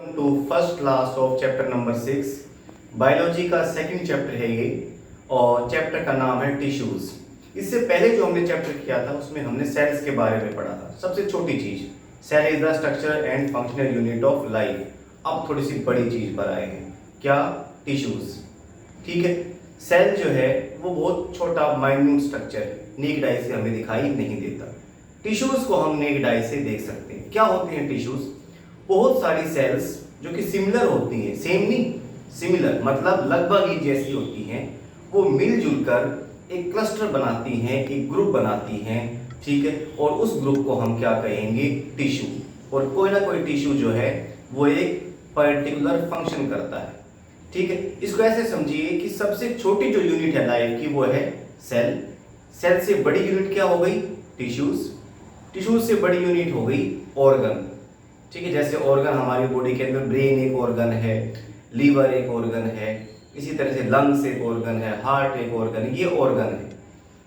To first class of chapter number 6 biology का second chapter है ये। और चैप्टर का नाम है टिश्यूज। इससे पहले जो हमने चैप्टर किया था उसमें हमने सेल्स के बारे में पढ़ा था। सबसे छोटी चीज, cell is the structure and functional unit of life. अब थोड़ी सी बड़ी चीज पर आए हैं, क्या? टिश्यूज। ठीक है, सेल जो है वो बहुत छोटा माइन्यूट स्ट्रक्चर है, नेक्ड आई से हमें दिखाई नहीं देता। टिश्यूज को हम नेक्ड आई से देख सकते हैं। क्या होते हैं टिश्यूज? बहुत सारी सेल्स जो कि सिमिलर होती हैं, सेम नहीं, सिमिलर मतलब लगभग एक जैसी होती हैं, वो मिलजुल कर एक क्लस्टर बनाती हैं, एक ग्रुप बनाती हैं। ठीक है, और उस ग्रुप को हम क्या कहेंगे? टिश्यू। और कोई ना कोई टिश्यू जो है वो एक पर्टिकुलर फंक्शन करता है। ठीक है, इसको ऐसे समझिए कि सबसे छोटी जो यूनिट है लाइफ की वो है सेल। सेल से बड़ी यूनिट क्या हो गई? टिश्यूज। टिश्यूज से बड़ी यूनिट हो गई ऑर्गन। ठीक है, जैसे ऑर्गन हमारी बॉडी के अंदर ब्रेन एक ऑर्गन है, लीवर एक ऑर्गन है, इसी तरह से लंग्स एक ऑर्गन है, हार्ट एक ऑर्गन है, ये ऑर्गन है।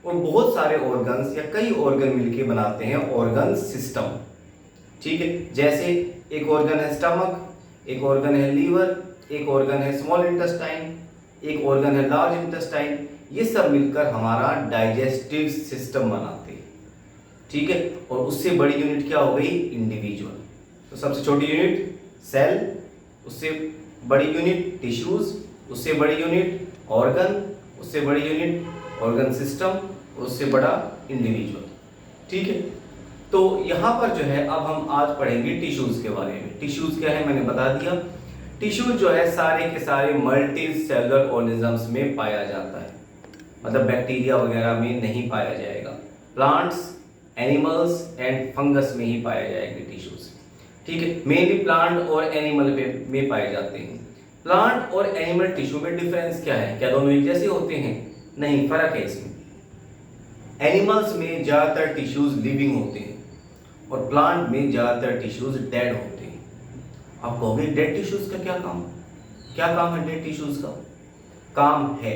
और बहुत सारे ऑर्गन्स या कई ऑर्गन मिलके बनाते हैं ऑर्गन सिस्टम। ठीक है, जैसे एक ऑर्गन है स्टमक, एक ऑर्गन है लीवर, एक ऑर्गन है स्मॉल इंटेस्टाइन, एक ऑर्गन है लार्ज इंटेस्टाइन। ये सब मिलकर हमारा डाइजेस्टिव सिस्टम बनाते हैं। ठीक है, और उससे बड़ी यूनिट क्या हो गई? इंडिविजुअल। तो सबसे छोटी यूनिट सेल, उससे बड़ी यूनिट टिश्यूज, उससे बड़ी यूनिट ऑर्गन, उससे बड़ी यूनिट ऑर्गन सिस्टम, और उससे बड़ा इंडिविजुअल। ठीक है, तो यहाँ पर जो है अब हम आज पढ़ेंगे टिश्यूज के बारे में। टिश्यूज क्या है मैंने बता दिया। टिश्यू जो है सारे के सारे मल्टी सेलुलर ऑर्गेनिजम्स में पाया जाता है, मतलब बैक्टीरिया वगैरह में नहीं पाया जाएगा। प्लांट्स, एनिमल्स एंड फंगस में ही पाया जाएगा टिश्यूज। ठीक है, मेनली प्लांट और एनिमल में पाए जाते हैं। प्लांट और एनिमल टिश्यू में डिफरेंस क्या है? क्या दोनों एक जैसे होते हैं? नहीं, फर्क है इसमें। एनिमल्स में ज्यादातर टिश्यूज लिविंग होते हैं और प्लांट में ज्यादातर टिश्यूज डेड होते हैं। आप कहोगे डेड टिश्यूज का क्या काम? क्या काम है डेड टिश्यूज का? काम है,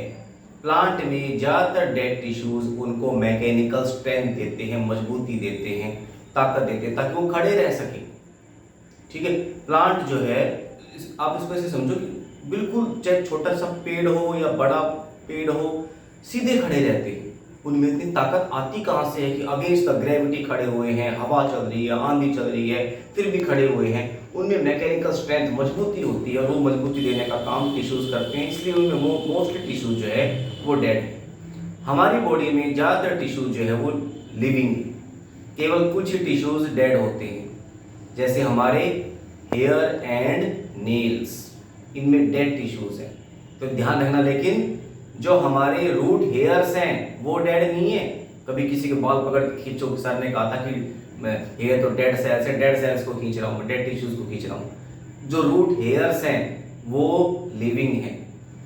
प्लांट में ज्यादातर डेड टिश्यूज उनको मैकेनिकल स्ट्रेंथ देते हैं, मजबूती देते हैं, ताकत देते हैं ताकि वो खड़े रह सके। ठीक है, प्लांट जो है आप इसको ऐसे समझो कि बिल्कुल चाहे छोटा सा पेड़ हो या बड़ा पेड़ हो, सीधे खड़े रहते हैं। उनमें इतनी ताकत आती कहाँ से है कि अगेंस्ट द ग्रेविटी खड़े हुए हैं, हवा चल रही है, आंधी चल रही है, फिर भी खड़े हुए हैं। उनमें मैकेनिकल स्ट्रेंथ, मजबूती होती है, और वो मजबूती देने का काम टिश्यूज करते हैं। इसलिए उनमें मोस्टली टिश्यू जो है वो डेड है। हमारी बॉडी में ज़्यादातर टिश्यू जो है वो लिविंग है, केवल कुछ ही टिश्यूज डेड होते हैं। जैसे हमारे हेयर एंड नेल्स, इनमें डेड टिश्यूज हैं। तो ध्यान रखना, लेकिन जो हमारे रूट हेयर्स हैं वो डेड नहीं है। कभी किसी के बाल पकड़ के खींचो, सर ने कहा था कि मैं हेयर तो डेड सेल्स है, डेड सेल्स को खींच रहा हूँ, डेड टिश्यूज को खींच रहा हूँ। जो रूट हेयर्स हैं वो लिविंग हैं।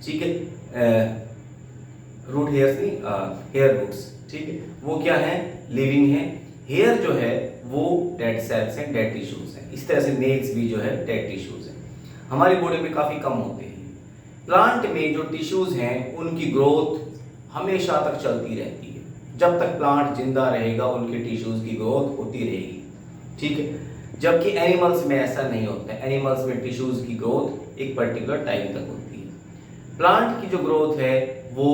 ठीक है, रूट हेयर्स नहीं, हेयर रूट्स। ठीक है, वो क्या है? लिविंग है। हेयर जो है वो डेड सेल्स हैं, डेड टिश्यूज हैं। इस तरह से नेल्स भी जो है डेड टिश्यूज हैं। हमारी बॉडी में काफी कम होते हैं। प्लांट में जो टिश्यूज हैं उनकी ग्रोथ हमेशा तक चलती रहती है। जब तक प्लांट जिंदा रहेगा उनके टिश्यूज की ग्रोथ होती रहेगी। ठीक है, जबकि एनिमल्स में ऐसा नहीं होता है। एनिमल्स में टिश्यूज की ग्रोथ एक पर्टिकुलर टाइम तक होती है। प्लांट की जो ग्रोथ है वो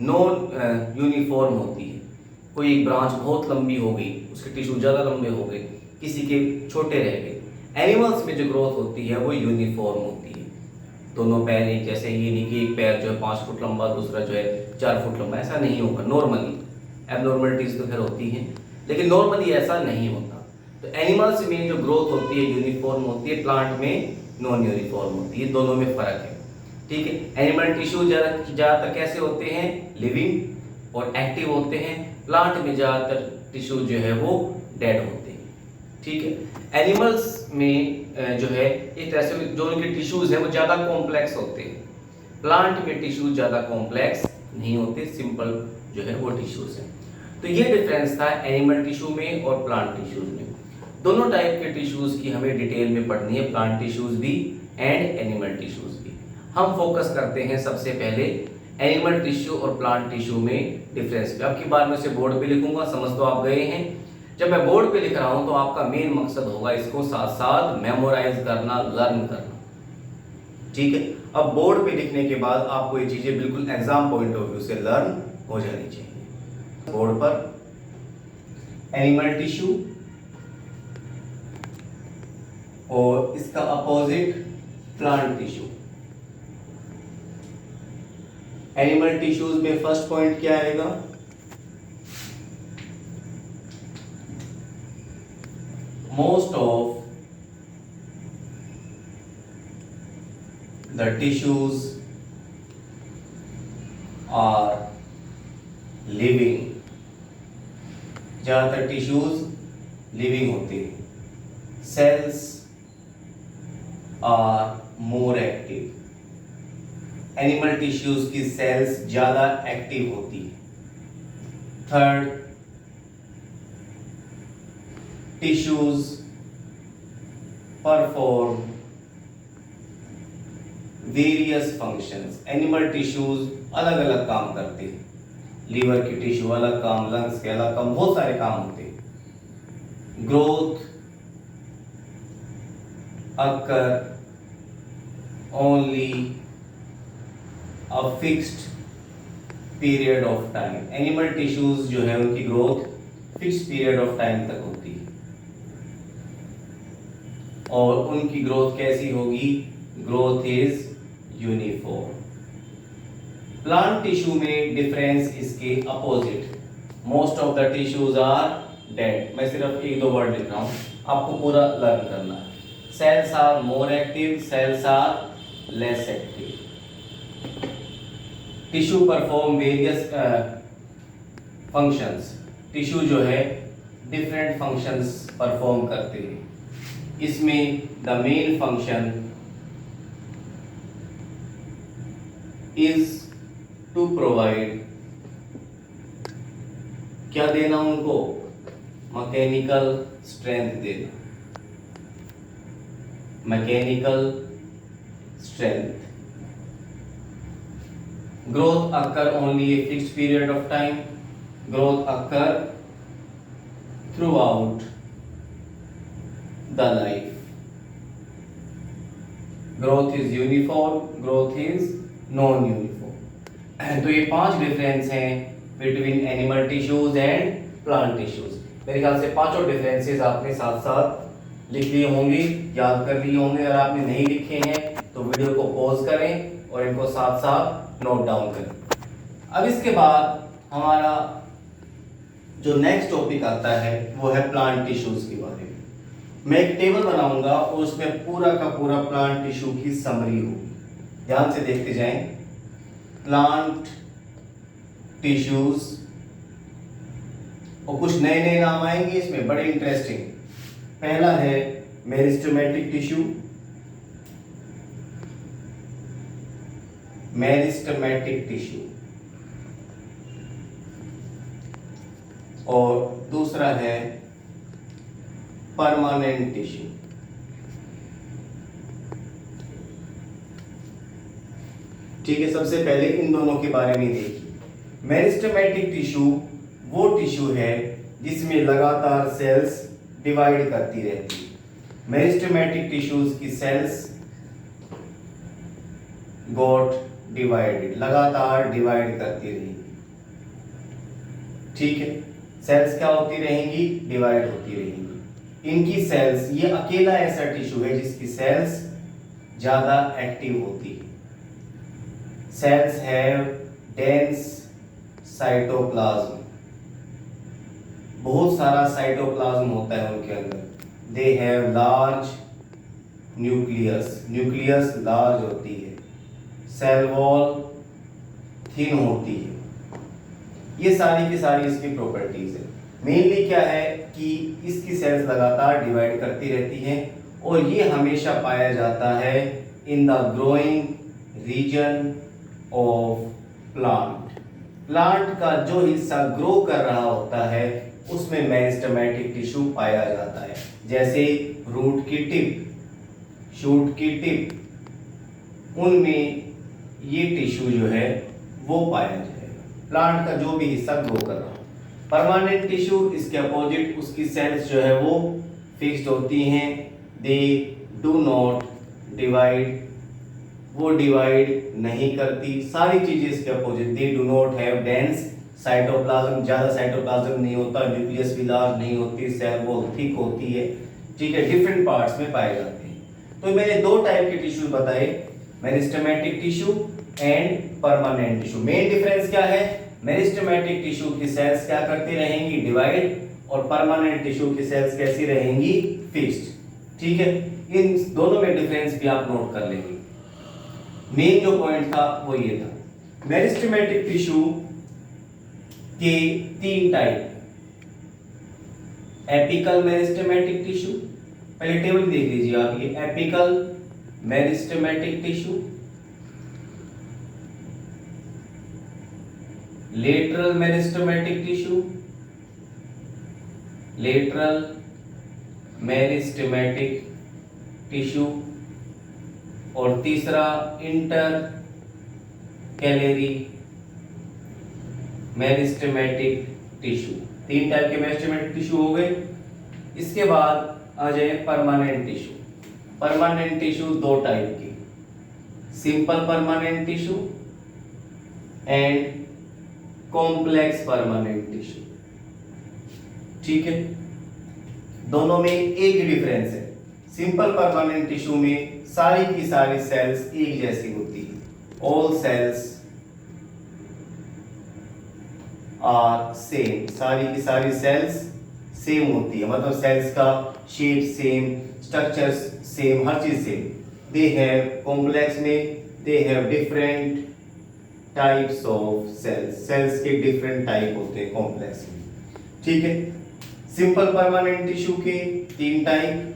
नॉन यूनिफॉर्म होती है। कोई एक ब्रांच बहुत लंबी हो गई, उसके टिश्यू ज़्यादा लंबे हो गए, किसी के छोटे रह गए। एनिमल्स में जो ग्रोथ होती है वो यूनिफॉर्म होती है। दोनों पैर एक जैसे, ये नहीं कि एक पैर जो है 5 फुट लंबा, दूसरा जो है 4 फुट लंबा, ऐसा नहीं होगा नॉर्मली। एबनॉर्मलिटीज तो खैर होती हैं, लेकिन नॉर्मली ऐसा नहीं होता। तो एनिमल्स में जो ग्रोथ होती है यूनिफॉर्म होती है, प्लांट में नॉन यूनिफॉर्म होती है। दोनों में फर्क है। ठीक है, एनिमल टिश्यू ज़्यादातर कैसे होते हैं? लिविंग और एक्टिव होते हैं। प्लांट में ज़्यादातर टिश्यू जो है वो डेड होते हैं। ठीक है, एनिमल्स में जो है एक तरह से जो उनके टिश्यूज हैं वो ज़्यादा कॉम्प्लेक्स होते हैं। प्लांट में टिश्यूज ज़्यादा कॉम्प्लेक्स नहीं होते, सिंपल जो है वो टिश्यूज हैं। तो ये डिफरेंस था एनिमल टिश्यू में और प्लांट टिश्यूज में। दोनों टाइप के टिश्यूज की हमें डिटेल में पढ़नी है, प्लांट टिश्यूज भी एंड एनिमल टिश्यूज भी। हम फोकस करते हैं सबसे पहले एनिमल टिश्यू और प्लांट टिश्यू में डिफरेंस पे। अब की बार मैं इसे बोर्ड पे लिखूंगा, समझ तो आप गए हैं। जब मैं बोर्ड पे लिख रहा हूं तो आपका मेन मकसद होगा इसको साथ साथ मेमोराइज करना, लर्न करना। ठीक है। अब बोर्ड पे लिखने के बाद आपको ये चीजें बिल्कुल एग्जाम पॉइंट ऑफ व्यू से लर्न हो जानी चाहिए। बोर्ड पर एनिमल टिश्यू और इसका opposite plant tissue. Animal tissues में फर्स्ट पॉइंट क्या आएगा? Most of the tissues are living. ज्यादातर टिश्यूज लिविंग होते हैं। Cells are more active. Animal tissues की सेल्स ज्यादा एक्टिव होती है। Third, tissues perform various functions. Animal tissues अलग अलग काम करते हैं। लीवर की टिश्यू अलग काम, लंग्स के अलग काम, बहुत सारे काम होते हैं। Growth occur only a fixed period of time. Animal tissues जो है उनकी growth fix period of time तक होती है। और उनकी ग्रोथ कैसी होगी? Growth is uniform. Plant tissue में डिफरेंस इसके opposite. Most of the tissues are dead. मैं सिर्फ एक दो वर्ड लिख रहा हूं, आपको पूरा लर्न करना है। Cells are more active, cells are less active. Tissue perform various functions. Tissue जो है डिफरेंट फंक्शंस परफॉर्म करते हैं। इसमें the main function is to provide, क्या देना उनको? मैकेनिकल स्ट्रेंथ देना। Mechanical strength. Growth occur only a fixed period of time. Growth occur throughout the life. Growth is uniform. Growth is non-uniform. तो ये 5 difference हैं between animal tissues and plant tissues. मेरे ख्याल से पांचों डिफरेंसेस आपने साथ साथ लिख लिए होंगे, याद कर लिए होंगे। अगर आपने नहीं लिखे हैं तो वीडियो को पॉज करें और इनको साथ साथ नोट डाउन करें। अब इसके बाद हमारा जो नेक्स्ट टॉपिक आता है वो है प्लांट टिश्यूज के बारे में। मैं एक टेबल बनाऊंगा और उसमें पूरा का पूरा प्लांट टिश्यू की समरी होगी। ध्यान से देखते जाएं। प्लांट टिश्यूज और कुछ नए नए नाम आएंगे इसमें, बड़े इंटरेस्टिंग। पहला है मेरिस्टेमेटिक टिश्यू। Meristematic tissue. और दूसरा है परमानेंट टिश्यू। ठीक है, सबसे पहले इन दोनों के बारे में देखिए। मेरिस्टेमेटिक टिश्यू वो टिश्यू है जिसमें लगातार सेल्स डिवाइड करती रहती है। मेरिस्टेमेटिक टिश्यूज की सेल्स गॉट डिवाइडेड, लगातार डिवाइड करती रहेंगी। ठीक है, सेल्स क्या होती रहेंगी? डिवाइड होती रहेंगी। इनकी सेल्स, ये अकेला ऐसा टिश्यू है जिसकी सेल्स ज्यादा एक्टिव होती है। सेल्स हैव डेंस साइटोप्लाज्म, बहुत सारा साइटोप्लाज्म होता है उनके अंदर। दे have large nucleus, nucleus large होती है। सेल वॉल थिन होती है। ये सारी की सारी इसकी प्रॉपर्टीज है। मेनली क्या है कि इसकी सेल्स लगातार डिवाइड करती रहती हैं और ये हमेशा पाया जाता है in the growing region of plant. Plant का जो हिस्सा ग्रो कर रहा होता है उसमें मेरिस्टेमेटिक टिश्यू पाया जाता है। जैसे रूट की टिप, शूट की टिप, उनमें ये टिश्यू जो है वो पाया जाएगा। प्लांट का जो भी हिस्सा ग्रो कर रहा हो। परमानेंट टिश्यू इसके अपोजिट, उसकी सेल्स जो है वो फिक्स्ड होती हैं। दे डू नॉट डिवाइड वो डिवाइड नहीं करती, सारी चीजें इसके opposite, they do not have dense cytoplasm, ज्यादा साइटोप्लाज्म नहीं होता, न्यूक्लियस भी लार्ज नहीं होती, सेल वॉल थिक होती है, ठीक है, डिफरेंट पार्ट्स में पाए जाते हैं। तो मैंने दो टाइप के टिश्यू बताए, meristematic tissue and permanent tissue. Main difference क्या है, मेरिस्टेमेटिक टिश्यू की सेल्स क्या करती रहेंगी, डिवाइड, और परमानेंट टिश्यू की सेल्स कैसी रहेंगी, फिक्स्ड, ठीक है। इन दोनों में डिफरेंस भी आप नोट कर लेंगे। मेन जो पॉइंट था वो ये था, मेरिस्टेमेटिक टिश्यू के तीन टाइप, एपिकल मेरिस्टेमेटिक टिश्यू, पहले टेबल देख लीजिए आप, ये apical meristematic tissue, lateral meristematic tissue, lateral meristematic tissue, और तीसरा इंटर कैलरी मेरिस्टेमेटिक टिश्यू। तीन टाइप के मेरिस्टेमेटिक टिश्यू हो गए। इसके बाद आ जाए परमानेंट टिश्यू। परमानेंट टिश्यू दो टाइप की, simple permanent tissue and complex permanent tissue, ठीक है। दोनों में एक ही डिफरेंस है, सिंपल परमानेंट टिश्यू में सारी की सारी सेल्स एक जैसी होती है, ऑल सेल्स आर सेम, सारी की सारी सेल्स सेम होती है, मतलब सेल्स का शेप सेम, स्ट्रक्चर्स सेम, हर चीज सेम। दे हैव कॉम्प्लेक्स में they have different types of cells, cells के डिफरेंट टाइप होते हैं कॉम्प्लेक्स में, ठीक है। सिंपल परमानेंट टिश्यू के तीन टाइप,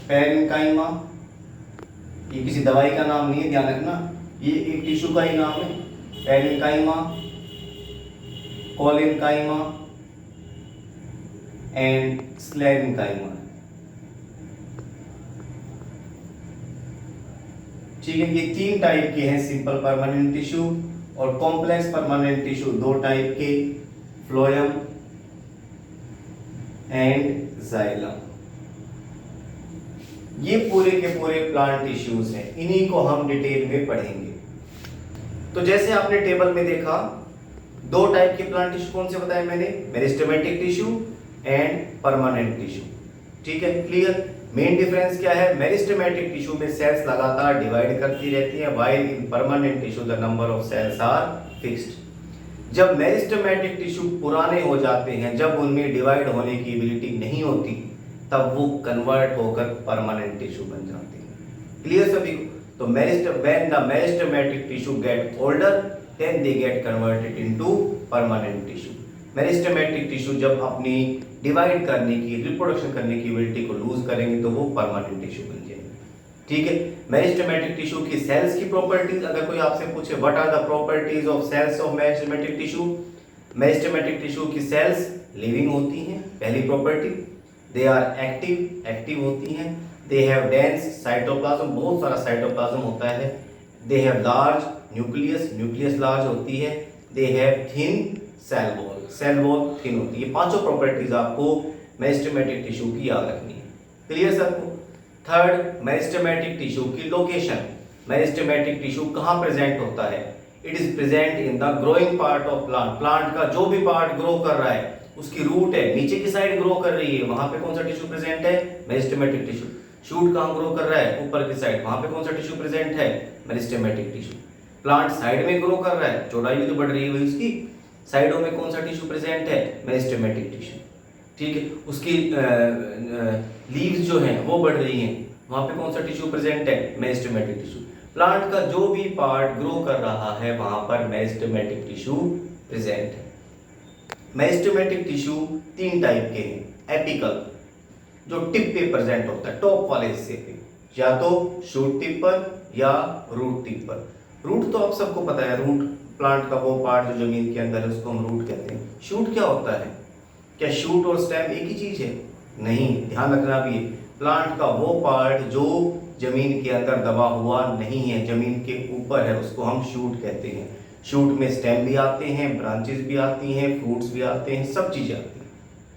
पैरेन्काइमा, ये किसी दवाई का नाम नहीं है, ध्यान रखना, ये एक टिश्यू का ही नाम है, पैरेन्काइमा, कोलेन्काइमा एंड स्क्लेरेन्काइमा, ठीक है। ये तीन टाइप के हैं सिंपल परमानेंट टिश्यू, और कॉम्प्लेक्स परमानेंट टिश्यू दो टाइप के, फ्लोएम एंड जाइलम। ये पूरे के पूरे प्लांट टिश्यूज हैं, इन्हीं को हम डिटेल में पढ़ेंगे। तो जैसे आपने टेबल में देखा, दो टाइप के प्लांट टिश्यू कौन से बताए मैंने, meristematic tissue and permanent tissue, ठीक है, क्लियर। मेन डिफरेंस क्या है, मेरिस्टेमेटिक टिश्यू में सेल्स लगातार डिवाइड करती रहती हैं, while in permanent tissue the number of cells are fixed. जब मेरिस्टेमेटिक टिश्यू पुराने हो जाते हैं, जब उनमें डिवाइड होने की एबिलिटी नहीं होती, तब वो कन्वर्ट होकर परमानेंट टिश्यू बन जाते हैं, क्लियर सभी को। तो when the meristematic tissue get older, then they get converted into permanent tissue. Meristematic tissue जब अपनी डिवाइड करने की, रिप्रोडक्शन करने की एबिलिटी को लूज करेंगे तो वो परमानेंट टिश्यू बन जाएंगे, ठीक है। मेरिस्टेमेटिक टिश्यू की सेल्स की प्रॉपर्टीज, अगर कोई आपसे पूछे what are the properties of cells of meristematic tissue, meristematic tissue की सेल्स लिविंग होती हैं, पहली property. They are active, active होती हैं। दे हैव डेंस साइटोप्लाज्म, बहुत सारा साइटोप्लाज्म होता है। They have large nucleus, nucleus large होती है। They have thin cell wall, cell wall thin होती है। पांचों प्रॉपर्टीज आपको मेरिस्टेमेटिक टिश्यू की याद रखनी है, क्लियर सबको। थर्ड, मेरिस्टेमेटिक टिश्यू की लोकेशन, मेरिस्टेमेटिक टिश्यू कहाँ प्रेजेंट होता है, it is present in the growing part of plant. Plant का जो भी पार्ट ग्रो कर रहा है, उसकी रूट है नीचे की साइड ग्रो कर रही है, वहां पे कौन सा टिश्यू प्रेजेंट है, मेरिस्टेमेटिक टिश्यू। शूट कहाँ ग्रो कर रहा है, ऊपर की साइड, वहां पे कौन सा टिश्यू प्रेजेंट है, मेरिस्टेमेटिक टिश्यू। प्लांट साइड में ग्रो कर रहा है, चौड़ाई भी तो बढ़ रही है भाई उसकी, साइडों में कौन सा टिश्यू प्रेजेंट है, मेरिस्टेमेटिक टिश्यू, ठीक है। उसकी लीव्स जो हैं वो बढ़ रही हैं, वहां पे कौन सा टिश्यू प्रेजेंट है, मेरिस्टेमेटिक टिश्यू। प्लांट का जो भी पार्ट ग्रो कर रहा है, वहां पर मेरिस्टेमेटिक टिश्यू प्रेजेंट है। मेरिस्टेमेटिक टिश्यू तीन टाइप के हैं, एपिकल जो टिप पे प्रेजेंट होता है, टॉप वाले हिस्से पे, या तो शूट टिप पर या रूट टिप पर। रूट तो आप सबको पता है, रूट प्लांट का वो पार्ट जो जमीन के अंदर है उसको हम रूट कहते हैं। शूट क्या होता है, क्या शूट और स्टेम एक ही चीज है, नहीं, ध्यान रखना भी। प्लांट का वो पार्ट जो जमीन के अंदर दबा हुआ नहीं है, जमीन के ऊपर है, उसको हम शूट कहते हैं। शूट में स्टेम भी आते हैं, ब्रांचेस भी आती हैं, फ्रूट्स भी आते हैं, सब चीजें आती हैं,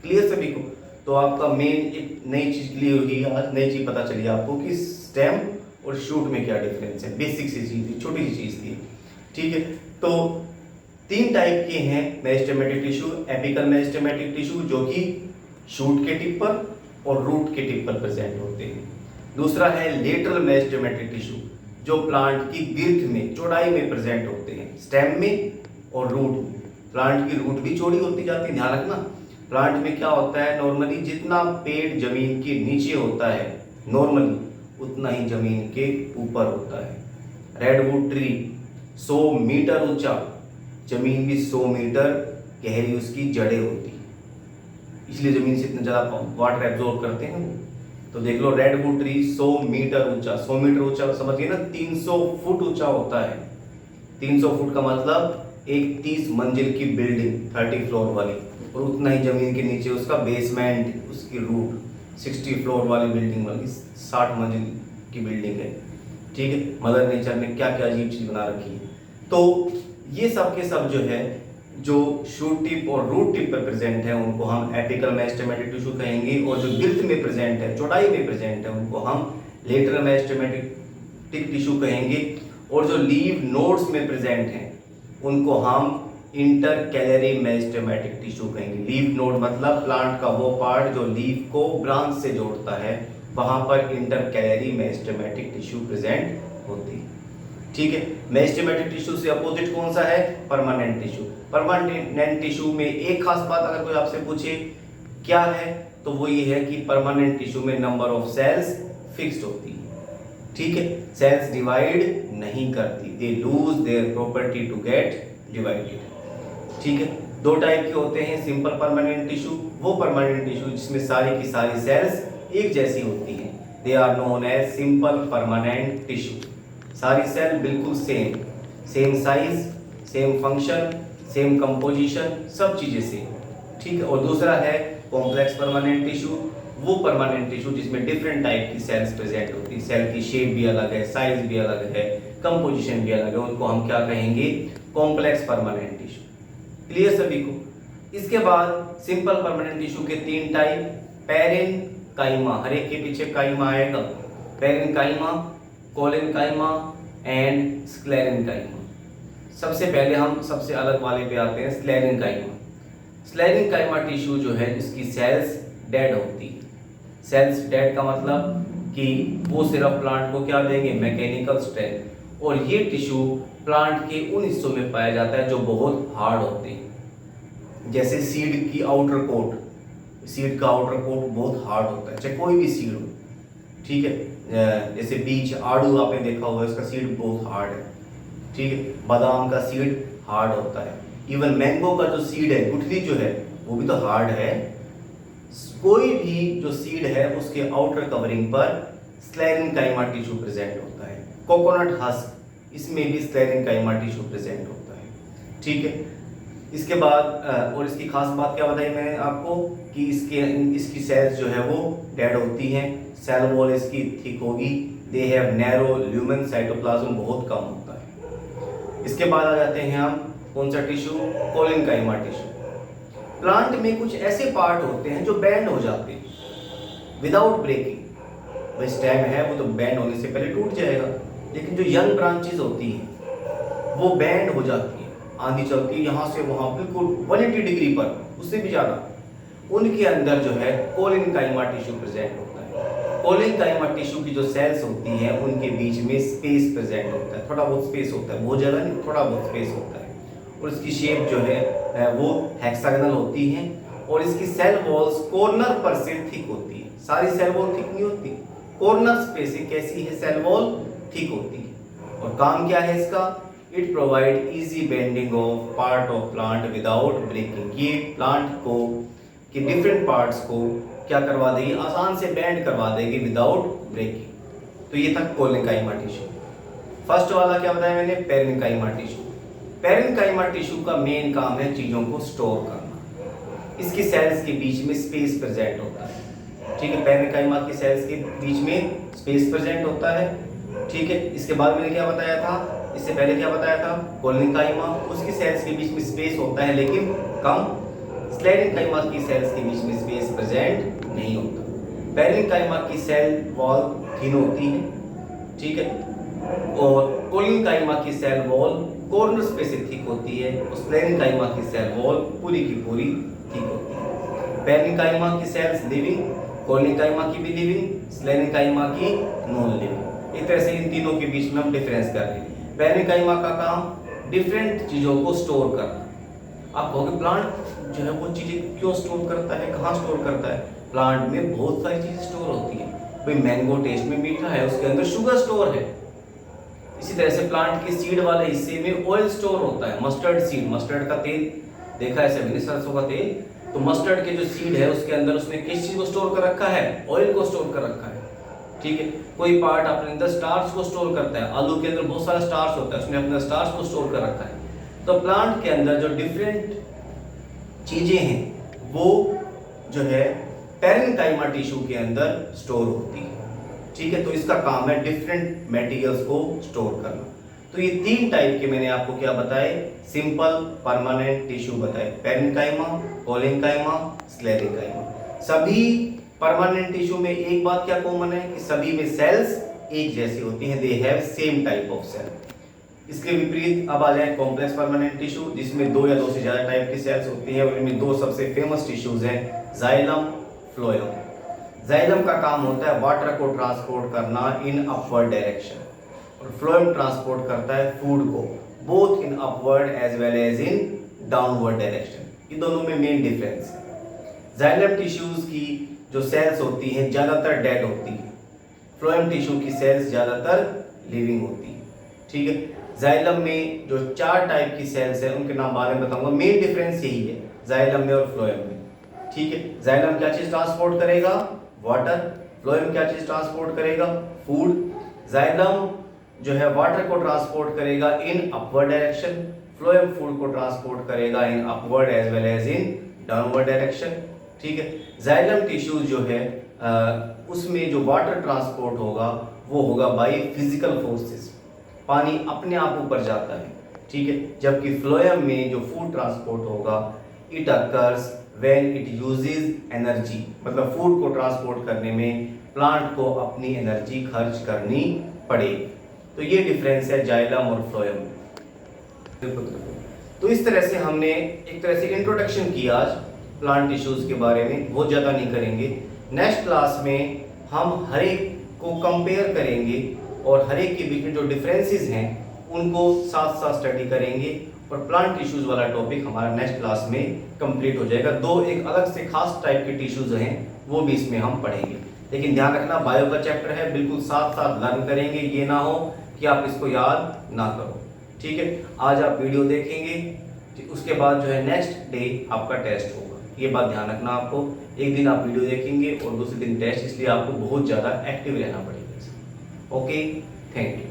क्लियर सभी को। तो आपका मेन एक नई चीज क्लियर हुई, आज नई चीज पता चली आपको कि स्टेम और शूट में क्या डिफरेंस है। बेसिक सी चीज थी, छोटी सी चीज थी, ठीक है। तो 3 टाइप के हैं meristematic tissue. Apical meristematic tissue जो कि शूट के टिप पर और रूट के टिप पर प्रेजेंट होते हैं। दूसरा है लेटरल मेरिस्टेमेटिक टिश्यू जो प्लांट की गिर्थ में, चौड़ाई में प्रेजेंट होते हैं, स्टेम में और रूट में। प्लांट की रूट भी चौड़ी होती जाती है, ध्यान रखना। प्लांट में क्या होता है, नॉर्मली जितना पेड़ जमीन के नीचे होता है नॉर्मली, उतना ही जमीन के ऊपर होता है। रेडवुड ट्री 100 मीटर ऊंचा, जमीन भी 100 मीटर गहरी उसकी जड़ें होती है, इसलिए जमीन से इतना ज़्यादा वाटर एब्जॉर्ब करते हैं। तो देख लो, रेडवुड ट्री 100 मीटर ऊंचा, 100 मीटर ऊंचा समझिए ना, 300 फुट ऊंचा होता है। 300 फुट का मतलब एक 30 मंजिल की बिल्डिंग, 30 फ्लोर वाली, और उतना ही जमीन के नीचे उसका बेसमेंट, उसकी रूट 60 फ्लोर वाली बिल्डिंग वाली 60 मंजिल की बिल्डिंग है, ठीक है। मदर नेचर ने क्या क्या अजीब चीज बना रखी है। तो ये सब के सब जो है, जो शूट टिप और रूट टिप पर प्रेजेंट है उनको हम एपिकल मेरिस्टेमेटिक टिश्यू कहेंगे, और जो गिल्थ में प्रेजेंट है, चौड़ाई में प्रेजेंट है, उनको हम लेटरल मेरिस्टेमेटिक टिश्यू कहेंगे, और जो लीव नोड्स में प्रेजेंट हैं उनको हम इंटरकैलरी मेरिस्टेमेटिक टिश्यू कहेंगे। लीव नोड मतलब प्लांट का वो पार्ट जो लीव को ब्रांच से जोड़ता है, वहां पर इंटरकैलरी मेरिस्टेमेटिक टिश्यू प्रेजेंट होती है, ठीक है। मेरिस्टेमेटिक टिश्यू से अपोजिट कौन सा है, परमानेंट टिश्यू। परमानेंट टिश्यू में एक खास बात अगर कोई आपसे पूछे क्या है, तो वो ये है कि परमानेंट टिश्यू में नंबर ऑफ सेल्स फिक्स्ड होती है, ठीक है। सेल्स डिवाइड नहीं करती, they lose their property to get divided, ठीक है। 2 टाइप के होते हैं, सिंपल परमानेंट टिश्यू, वो परमानेंट टिश्यू जिसमें सारी की सारी सेल्स एक जैसी होती हैं, they are known as simple permanent tissue. सारी सेल बिल्कुल same size, same function, same composition, सब चीजें सेम, ठीक है। और दूसरा है कॉम्प्लेक्स परमानेंट टिश्यू, वो परमानेंट टिश्यू जिसमें डिफरेंट टाइप की सेल्स प्रेजेंट होती है, सेल की शेप भी अलग है, साइज भी अलग है, कंपोजिशन भी अलग है, उनको हम क्या कहेंगे, कॉम्प्लेक्स परमानेंट टिश्यू। क्लियर सभी को। इसके बाद सिंपल परमानेंट टिश्यू के 3 टाइप, पैरेनकाइमा, हर एक के पीछे काइमा आएगा, पैरेनकाइमा, कोलेनकाइमा एंड स्क्लेरेनकाइमा। सबसे पहले हम सबसे अलग वाले पे आते हैं, स्क्लेरेनकाइमा। स्क्लेरेनकाइमा टिश्यू जो है इसकी सेल्स डेड होती है। सेल्स डेड का मतलब कि वो सिर्फ प्लांट को क्या देंगे, मैकेनिकल स्ट्रेंथ, और ये टिश्यू प्लांट के उन हिस्सों में पाया जाता है जो बहुत हार्ड होते हैं, जैसे सीड की आउटर कोट, सीड का आउटर कोट बहुत हार्ड होता है, चाहे कोई भी सीड हो, ठीक है। जैसे बीच आड़ू आपने देखा होगा, इसका सीड बहुत हार्ड है, ठीक है। बादाम का सीड हार्ड होता है, इवन मैंगो का जो सीड है, गुठली जो है, वो भी तो हार्ड है। कोई भी जो सीड है उसके आउटर कवरिंग पर स्क्लेरेनकाइमा टिश्यू प्रेजेंट होता है। कोकोनट हस्क, इसमें भी स्क्लेरेनकाइमा टिश्यू प्रेजेंट होता है, ठीक है। इसके बाद और इसकी खास बात क्या बताई मैंने आपको कि इसकी सेल्स जो है वो डेड होती हैं, सेल वॉल इसकी थिक होगी, they have narrow lumen, cytoplasm बहुत कम होता है। इसके बाद आ जाते हैं हम कौन सा टिश्यू, कोलेनकाइमा टिश्यू। प्लांट में कुछ ऐसे पार्ट होते हैं जो बैंड हो जाते हैं विदाउट ब्रेकिंग। भाई स्टेम है वो तो बैंड होने से पहले टूट जाएगा, लेकिन जो यंग ब्रांचेस होती हैं वो बैंड हो जाती हैं, आंधी चलती है यहाँ से वहाँ बिल्कुल 180 डिग्री पर, उससे भी ज़्यादा, उनके अंदर जो है कोलेनकाइमा टिश्यू प्रेजेंट होता है। कोलेनकाइमा टिश्यू की जो सेल्स होती हैं उनके बीच में स्पेस प्रेजेंट होता है, थोड़ा बहुत स्पेस होता है, बहुत ज़्यादा नहीं, थोड़ा बहुत स्पेस होता है, और इसकी शेप जो है वो हेक्सागोनल होती है, और इसकी सेल वॉल्स कॉर्नर पर से थिक होती है। सारी सेल वॉल थिक नहीं होती, कॉर्नर्स पे से कैसी है सेल वॉल थिक होती है। और काम क्या है इसका, it provide easy bending of part of plant without breaking. ये प्लांट को कि डिफरेंट पार्ट्स को क्या करवा देगी, आसान से बेंड करवा देगी विदाउट ब्रेकिंग। तो ये था कोलेनकाइमा टिश्यू। फर्स्ट वाला क्या बताया मैंने, पैरेनकाइमा टिश्यू। पैरेनकाइमा टिश्यू का मेन काम है चीजों को स्टोर करना। इसकी सेल्स के बीच में स्पेस प्रेजेंट होता है, ठीक है। पैरेनकाइमा की सेल्स के बीच में स्पेस प्रेजेंट होता है, ठीक है। इसके बाद मैंने क्या बताया था, इससे पहले क्या बताया था, कोलेनकाइमा, उसकी सेल्स के बीच में स्पेस होता है लेकिन कम। स्क्लेरेनकाइमा की सेल्स के बीच में स्पेस प्रेजेंट नहीं होता। पैरेन्काइमा की सेल वॉल थिन होती है, ठीक है, और कोलिनकाइमा की सेल वॉल कॉर्नर्स पे से थिक होती है, और स्लेरेन्काइमा की सेल वॉल पूरी की पूरी थिक होती है। पैरेन्काइमा की सेल्स लिविंग, कोलिनकाइमा की भी लिविंग, स्लेरेन्काइमा की नॉन लिविंग। इस तरह से इन तीनों के बीच में हम डिफरेंस कर रहे हैं। पैरेन्काइमा का काम डिफरेंट चीजों को स्टोर करना। आप कहोगे प्लांट जो है वो चीजें क्यों स्टोर करता है, कहाँ स्टोर करता है? प्लांट में बहुत सारी चीजें स्टोर होती है। भाई मैंगो टेस्ट में मीठा है, उसके अंदर शुगर स्टोर है। इसी तरह से प्लांट के सीड वाले हिस्से में ऑयल स्टोर होता है। मस्टर्ड सीड, मस्टर्ड का तेल देखा है सभी ने, सरसों का तेल। तो मस्टर्ड के जो सीड है उसके अंदर उसने किस चीज को स्टोर कर रखा है? ऑयल को स्टोर कर रखा है, ठीक है। कोई पार्ट अपने अंदर स्टार्च को स्टोर करता है। आलू के अंदर बहुत सारा स्टार्च होता है, उसने अपने स्टार्च को स्टोर कर रखा है। तो प्लांट के अंदर जो डिफरेंट चीजें हैं वो जो है पैरेन्काइमा टिश्यू के अंदर स्टोर होती है, ठीक है। तो इसका काम है डिफरेंट मटेरियल्स को स्टोर करना। तो ये तीन टाइप के मैंने आपको क्या बताए? सिंपल परमानेंट टिश्यू बताए, पैरेन्काइमा, कोलिनकाइमा, स्लेरेन्काइमा। सभी परमानेंट टिश्यू में एक बात क्या कॉमन है कि सभी में सेल्स एक जैसी होती हैं, they have same type of cell. इसके विपरीत अब आ जाए कॉम्प्लेक्स परमानेंट टिश्यू, जिसमें दो या दो से ज्यादा टाइप की सेल्स होती हैं, और इनमें दो सबसे फेमस टिश्यूज हैं, जाइलम, फ्लोएम। जाइलम का काम होता है वाटर को ट्रांसपोर्ट करना इन अपवर्ड डायरेक्शन, और फ्लोएम ट्रांसपोर्ट करता है फूड को both in upward as well as in downward direction. ये दोनों में मेन डिफरेंस है। जाइलम टिश्यूज की जो सेल्स होती हैं ज्यादातर डेड होती है, फ्लोएम टिश्यू की सेल्स ज्यादातर लिविंग होती है, ठीक है। जाइलम में जो चार टाइप की सेल्स है उनके नाम बाद में बताऊंगा। मेन डिफरेंस यही है जाइलम में और फ्लोएम में, ठीक है। जाइलम क्या चीज ट्रांसपोर्ट करेगा? वाटर। फ्लोएम क्या चीज ट्रांसपोर्ट करेगा? फूड। जाइलम जो है वाटर को ट्रांसपोर्ट करेगा in upward direction, phloem food को ट्रांसपोर्ट करेगा in upward as well as in downward direction, ठीक है। जाइलम टिश्यूज जो है उसमें जो वाटर ट्रांसपोर्ट होगा वो होगा बाय फिजिकल फोर्सेस, पानी अपने आप ऊपर जाता है, ठीक है। जबकि फ्लोएम में जो फूड ट्रांसपोर्ट होगा it occurs when it uses energy, मतलब फूड को ट्रांसपोर्ट करने में प्लांट को अपनी एनर्जी खर्च करनी पड़ेगी। तो ये डिफरेंस है जाइलम और फ्लोएम में। तो इस तरह से हमने एक तरह से इंट्रोडक्शन किया आज प्लांट टिश्यूज के बारे में, बहुत ज़्यादा नहीं करेंगे। नेक्स्ट क्लास में हम हर एक को कंपेयर करेंगे और हर एक के बीच में जो डिफरेंसेस हैं उनको साथ साथ स्टडी करेंगे, और प्लांट टिश्यूज वाला टॉपिक हमारा नेक्स्ट क्लास में कंप्लीट हो जाएगा। दो एक अलग से खास टाइप के टिश्यूज हैं वो भी इसमें हम पढ़ेंगे। लेकिन ध्यान रखना बायो का चैप्टर है, बिल्कुल साथ साथ लर्न करेंगे, ये ना हो कि आप इसको याद ना करो, ठीक है। आज आप वीडियो देखेंगे, उसके बाद जो है नेक्स्ट डे आपका टेस्ट होगा, ये बात ध्यान रखना आपको। एक दिन आप वीडियो देखेंगे और दूसरे दिन टेस्ट, इसलिए आपको बहुत ज़्यादा एक्टिव रहना पड़ेगा। Okay, thank you.